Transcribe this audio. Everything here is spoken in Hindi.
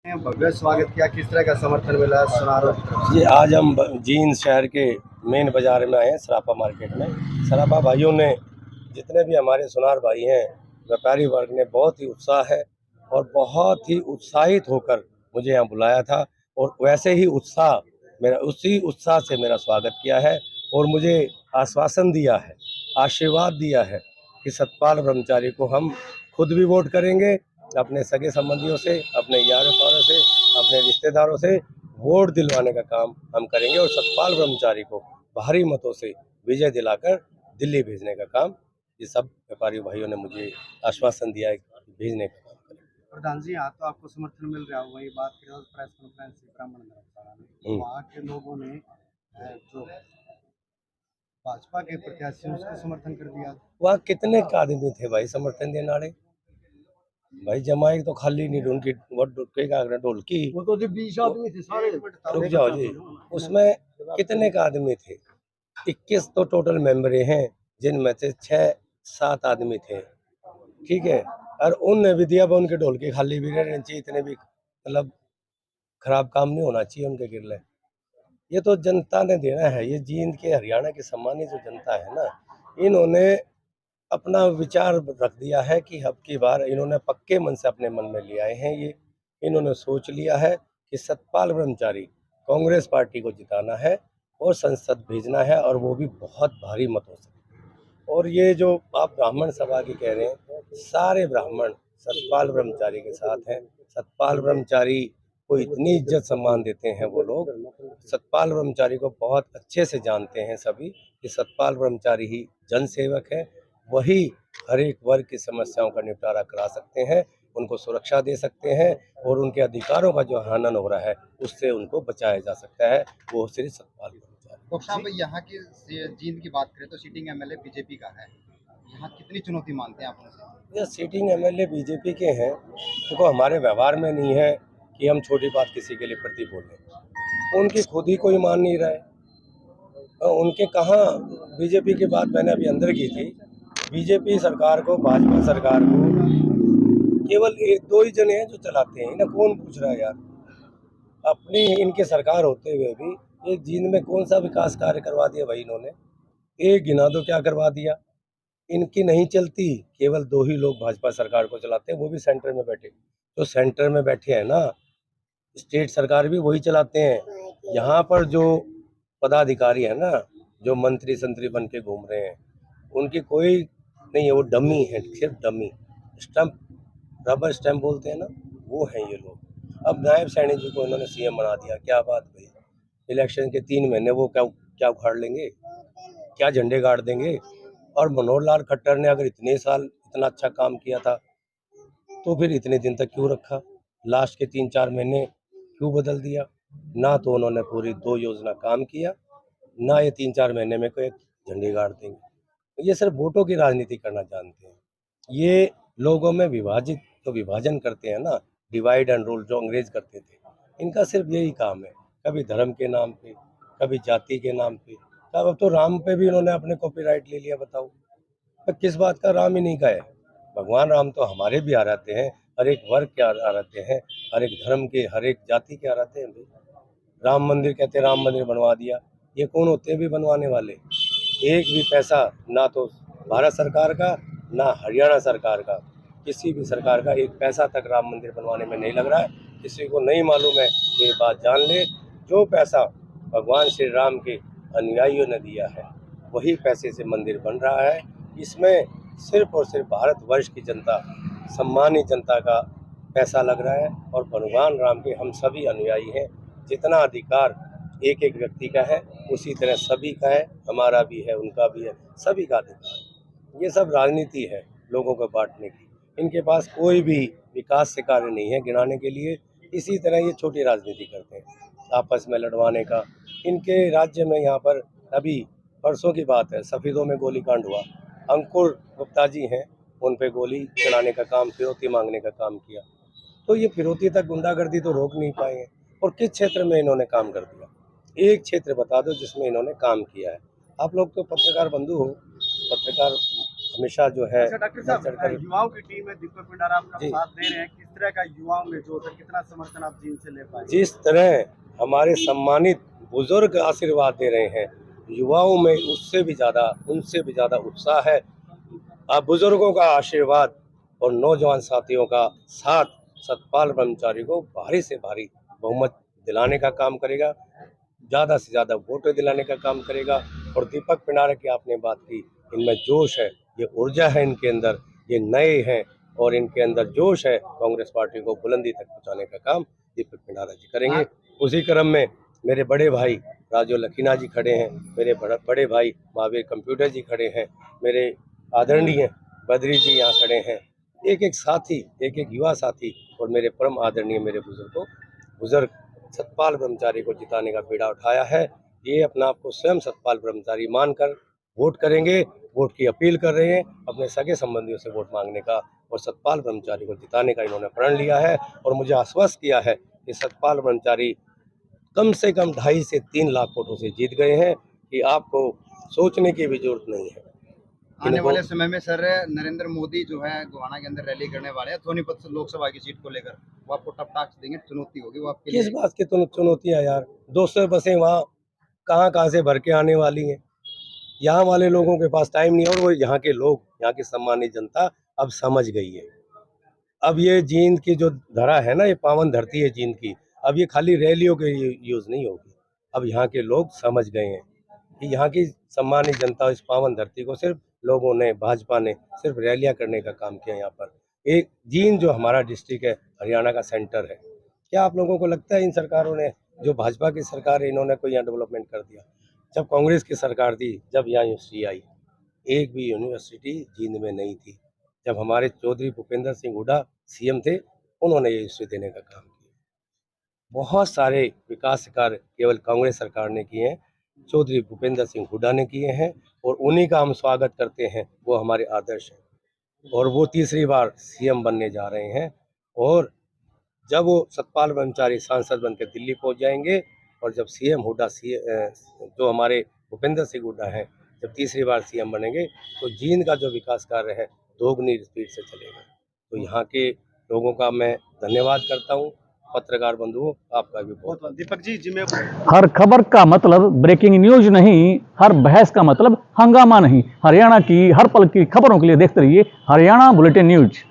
भव्य स्वागत किया, किस तरह का समर्थन मिला सुनारों की तरफ जी, आज हम जींद शहर के मेन बाज़ार में आए हैं, सराफा मार्केट में। सराफा भाइयों ने, जितने भी हमारे सुनार भाई हैं, व्यापारी वर्ग ने बहुत ही उत्साह है और बहुत ही उत्साहित होकर मुझे यहाँ बुलाया था और वैसे ही उसी उत्साह से मेरा स्वागत किया है और मुझे आश्वासन दिया है, आशीर्वाद दिया है कि सतपाल ब्रह्मचारी को हम खुद भी वोट करेंगे, अपने सगे संबंधियों से, अपने यारों पारों से, अपने रिश्तेदारों से वोट दिलवाने का काम हम करेंगे और सतपाल ब्रह्मचारी को भारी मतों से विजय दिलाकर दिल्ली भेजने का काम ये सब व्यापारी भाइयों ने मुझे आश्वासन दिया है कि भेजने का काम करेंगे। प्रधान जी, यहाँ तो आपको समर्थन मिल रहा हो, वही बात करें प्रेस कॉन्फ्रेंस से ब्राह्मण धर्मशाला में, तो वहाँ के लोगों ने जो भाजपा के प्रत्याशी हैं, उसको समर्थन कर दिया। वहाँ कितने का आदमी थे भाई समर्थन देने वाले? भाई जमाई तो खाली नहीं ढूंढ वो ढोलकी, वो तो 20 आदमी थे सारे। रुक जाओ जी, उसमें कितने का आदमी थे? 21 तो टोटल मेंबरें हैं, जिनमें से 6-7 आदमी थे, ठीक है। और उनने भी दिया, उनके ढोलकी खाली भी रहने चाहिए, इतने भी मतलब खराब काम नहीं होना चाहिए उनके गिरले। ये तो जनता ने देना है, ये जींद के हरियाणा की सम्मानित जो जनता है ना, इन्होंने अपना विचार रख दिया है कि अब की बार इन्होंने पक्के मन से अपने मन में ले आए हैं। ये इन्होंने सोच लिया है कि सतपाल ब्रह्मचारी कांग्रेस पार्टी को जिताना है और संसद भेजना है, और वो भी बहुत भारी मतों से। और ये जो आप ब्राह्मण सभा की कह रहे हैं, सारे ब्राह्मण सतपाल ब्रह्मचारी के साथ हैं। सतपाल ब्रह्मचारी को इतनी इज्जत सम्मान देते हैं वो लोग, सतपाल ब्रह्मचारी को बहुत अच्छे से जानते हैं सभी कि सतपाल ब्रह्मचारी ही जन सेवक है, वही हर एक वर्ग की समस्याओं का निपटारा करा सकते हैं, उनको सुरक्षा दे सकते हैं और उनके अधिकारों का जो हनन हो रहा है उससे उनको बचाया जा सकता है, वो श्री सतपाल ब्रह्मचारी। डॉक्टर साहब, यहाँ की जींद की बात करें तो सिटिंग एमएलए बीजेपी का है, यहाँ कितनी चुनौती मानते हैं आप उनसे? ये सीटिंग एमएलए बीजेपी के हैं, देखो हमारे व्यवहार में नहीं है कि हम छोटी बात किसी के लिए प्रति बोलें, उनकी खुद ही कोई मान नहीं रहा है। उनके कहाँ बीजेपी की बात मैंने अभी अंदर की थी, बीजेपी सरकार को, भाजपा सरकार को केवल एक दो ही जने हैं जो चलाते हैं, इन्हें कौन पूछ रहा है यार? अपनी इनके सरकार होते हुए भी ये जींद में कौन सा विकास कार्य करवा दिया भाई इन्होंने? एक गिना दो क्या करवा दिया। इनकी नहीं चलती, केवल दो ही लोग भाजपा सरकार को चलाते हैं, वो भी सेंटर में बैठे। तो सेंटर में बैठे हैं ना, स्टेट सरकार भी वही चलाते हैं। यहाँ पर जो पदाधिकारी है ना, जो मंत्री संतरी बन के घूम रहे हैं, उनकी कोई नहीं है, वो डमी है, सिर्फ डमी स्टम्प, रबर स्टैम्प बोलते हैं ना, वो हैं ये लोग। अब नायब सैनी जी को इन्होंने सीएम बना दिया, क्या बात भाई? इलेक्शन के 3 महीने वो क्या क्या उखाड़ लेंगे, क्या झंडे गाड़ देंगे? और मनोहर लाल खट्टर ने अगर इतने साल इतना अच्छा काम किया था तो फिर इतने दिन तक क्यों रखा? लास्ट के 3-4 महीने क्यों बदल दिया? ना तो उन्होंने पूरी 2 योजना काम किया, ना ये 3-4 महीने में कोई झंडी गाड़ देंगे। ये सिर्फ वोटों की राजनीति करना जानते हैं। ये लोगों में विभाजन करते हैं ना, डिवाइड एंड रूल, जो अंग्रेज करते थे, इनका सिर्फ यही काम है। कभी धर्म के नाम पे, कभी जाति के नाम पे, अब तो राम पे भी इन्होंने अपने कॉपीराइट ले लिया। बताओ, तो किस बात का राम ही नहीं का है? भगवान राम तो हमारे भी आराध्य हैं, हर एक वर्ग के आराध्य हैं, हर एक धर्म के, हर एक जाति के आराध्य हैं। राम मंदिर कहते, राम मंदिर बनवा दिया, ये कौन होते हैं भी बनवाने वाले? एक भी पैसा ना तो भारत सरकार का, ना हरियाणा सरकार का, किसी भी सरकार का एक पैसा तक राम मंदिर बनवाने में नहीं लग रहा है। किसी को नहीं मालूम है तो ये बात जान ले, जो पैसा भगवान श्री राम के अनुयायियों ने दिया है वही पैसे से मंदिर बन रहा है। इसमें सिर्फ और सिर्फ भारतवर्ष की जनता, सम्मानित जनता का पैसा लग रहा है और भगवान राम के हम सभी अनुयायी हैं। जितना अधिकार एक एक व्यक्ति का है उसी तरह सभी का है, हमारा भी है, उनका भी है, सभी का अधिकार। ये सब राजनीति है लोगों को बांटने की, इनके पास कोई भी विकास से कार्य नहीं है गिनाने के लिए। इसी तरह ये छोटी राजनीति करते हैं आपस में लड़वाने का। इनके राज्य में यहाँ पर अभी परसों की बात है, सफेदों में गोलीकांड हुआ, अंकुर गुप्ता जी हैं, उन पे गोली चलाने का काम, फिरौती मांगने का काम किया। तो ये फिरौती तक गुंडागर्दी तो रोक नहीं पाए हैं। और किस क्षेत्र में इन्होंने काम कर दिया? एक क्षेत्र बता दो जिसमें इन्होंने काम किया है। आप लोग तो पत्रकार बंधु हो, पत्रकार हमेशा जो है अच्छा डॉक्टर बढ़ चढ़ साहब, कर युवाओं की टीम है, दीपक भंडारा आपका जी। साथ दे रहे हैं, किस तरह का युवाओं में जोश है, कितना समर्थन आप जींद से ले पाए? जिस तरह हमारे सम्मानित बुजुर्ग आशीर्वाद दे रहे हैं, युवाओं में उससे भी ज़्यादा उनसे भी ज़्यादा उत्साह है। आप बुजुर्गों का आशीर्वाद और नौजवान साथियों का साथ सतपाल ब्रह्मचारी को भारी से भारी बहुमत दिलाने का काम करेगा, ज़्यादा से ज़्यादा वोट दिलाने का काम करेगा। और दीपक भंडारा की आपने बात की, इनमें जोश है, ये ऊर्जा है इनके अंदर, ये नए हैं और इनके अंदर जोश है। कांग्रेस पार्टी को बुलंदी तक पहुंचाने का काम दीपक भंडारा जी करेंगे। उसी क्रम में मेरे बड़े भाई राजू लखीना जी खड़े हैं, मेरे बड़े भाई महावीर कंप्यूटर जी खड़े हैं, मेरे आदरणीय बद्री जी यहाँ खड़े हैं। एक एक साथी, एक एक युवा साथी और मेरे परम आदरणीय मेरे बुजुर्ग सतपाल ब्रह्मचारी को जिताने का बीड़ा उठाया है। ये अपना आपको स्वयं सतपाल ब्रह्मचारी मानकर वोट करेंगे। वोट की अपील कर रहे हैं, अपने सगे संबंधियों से वोट मांगने का और सतपाल ब्रह्मचारी को जिताने का इन्होंने प्रण लिया है। और मुझे आश्वस्त किया है कि सतपाल ब्रह्मचारी कम से कम 2.5 से 3 लाख वोटों से जीत गए हैं, कि आपको सोचने की भी जरूरत नहीं है। आने वाले समय में सर नरेंद्र मोदी जो है गोहाना के अंदर रैली करने वाले हैं सोनीपत लोकसभा की सीट को लेकर, वो आपको टफ टास्क देंगे, चुनौती होगी वो आपके किस लिए। बात की चुनौती है यार? 200 बसें वहाँ कहाँ से भर के आने वाली हैं? यहाँ वाले लोगों के पास टाइम नहीं है। और वो यहाँ के लोग, यहाँ की सम्मानित जनता अब समझ गई है। अब ये जींद की जो धरा है ना, ये पावन धरती है जींद की, अब ये खाली रैलियों के यूज नहीं होगी। अब यहाँ के लोग समझ गए हैं कि यहाँ की सम्मानित जनता, इस पावन धरती को सिर्फ लोगों ने, भाजपा ने सिर्फ रैलियां करने का काम किया। यहाँ पर एक जींद जो हमारा डिस्ट्रिक्ट है, हरियाणा का सेंटर है, क्या आप लोगों को लगता है इन सरकारों ने, जो भाजपा की सरकार है, इन्होंने कोई यहाँ डेवलपमेंट कर दिया? जब कांग्रेस की सरकार थी, जब यहाँ यूनिवर्सिटी आई, एक भी यूनिवर्सिटी जींद में नहीं थी। जब हमारे चौधरी भूपेंद्र सिंह हुड्डा सीएम थे, उन्होंने ये यूनिवर्सिटी देने का काम किया। बहुत सारे विकास कार्य केवल कांग्रेस सरकार ने किए हैं, चौधरी भूपेंद्र सिंह हुड्डा ने किए हैं, और उन्हीं का हम स्वागत करते हैं। वो हमारे आदर्श हैं और वो तीसरी बार सीएम बनने जा रहे हैं। और जब वो सतपाल ब्रह्मचारी सांसद बनकर दिल्ली पहुंच जाएंगे, और जब सीएम हुड्डा जो हमारे भूपेंद्र सिंह हुड्डा हैं, जब तीसरी बार सीएम बनेंगे, तो जींद का जो विकास कार्य है दोगुनी स्पीड से चलेगा। तो यहाँ के लोगों का मैं धन्यवाद करता हूँ। पत्रकार बंधुओं, आपका भी बहुत बहुत दीपक जी जिम्मे हर खबर का मतलब ब्रेकिंग न्यूज नहीं, हर बहस का मतलब हंगामा नहीं। हरियाणा की हर पल की खबरों के लिए देखते रहिए हरियाणा बुलेटिन न्यूज।